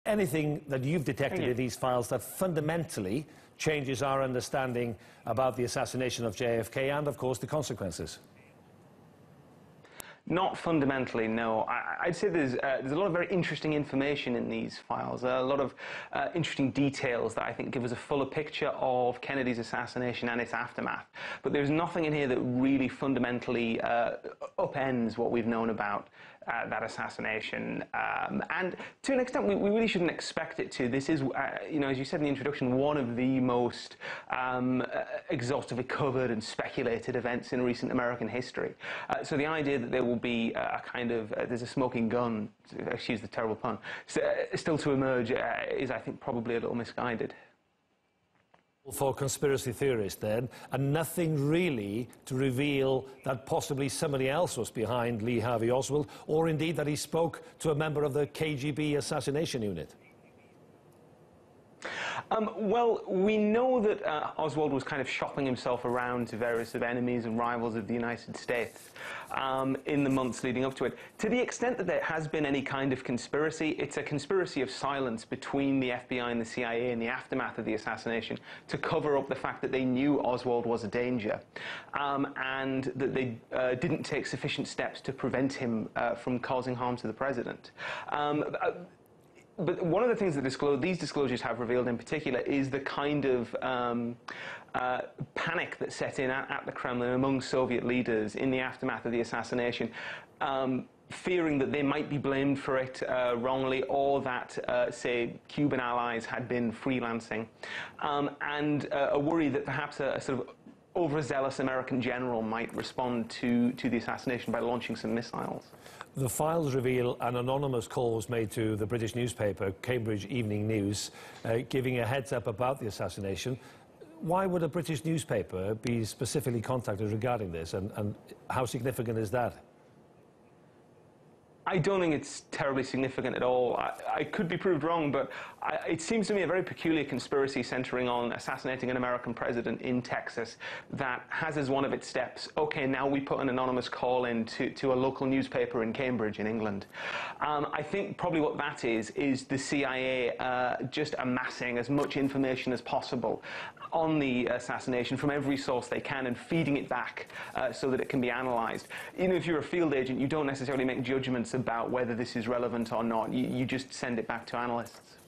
Anything that you've detected in these files that fundamentally changes our understanding about the assassination of JFK and, of course, the consequences? Not fundamentally, no. I'd say there's a lot of very interesting information in these files, a lot of interesting details that I think give us a fuller picture of Kennedy's assassination and its aftermath. But there's nothing in here that really fundamentally upends what we've known about that assassination. And to an extent, we really shouldn't expect it to. This is, you know, as you said in the introduction, one of the most exhaustively covered and speculated events in recent American history. So the idea that there will be a kind of, there's a smoking gun, excuse the terrible pun, still to emerge is, I think, probably a little misguided. For conspiracy theorists then, and nothing really to reveal that possibly somebody else was behind Lee Harvey Oswald, or indeed that he spoke to a member of the KGB assassination unit? Well, we know that Oswald was kind of shopping himself around to various enemies and rivals of the United States in the months leading up to it. To the extent that there has been any kind of conspiracy, it's a conspiracy of silence between the FBI and the CIA in the aftermath of the assassination to cover up the fact that they knew Oswald was a danger and that they didn't take sufficient steps to prevent him from causing harm to the president. But one of the things that these disclosures have revealed in particular is the kind of panic that set in at the Kremlin among Soviet leaders in the aftermath of the assassination, fearing that they might be blamed for it wrongly, or that, say, Cuban allies had been freelancing, and a worry that perhaps a sort of overzealous American general might respond to the assassination by launching some missiles. The files reveal an anonymous call was made to the British newspaper, Cambridge Evening News, giving a heads-up about the assassination. Why would a British newspaper be specifically contacted regarding this, and how significant is that? I don't think it's terribly significant at all. I could be proved wrong, but it seems to me a very peculiar conspiracy centering on assassinating an American president in Texas that has as one of its steps, okay, now we put an anonymous call in to a local newspaper in Cambridge in England. I think probably what that is the CIA just amassing as much information as possible on the assassination from every source they can and feeding it back so that it can be analysed. Even if you're a field agent, you don't necessarily make judgments about whether this is relevant or not. You just send it back to analysts.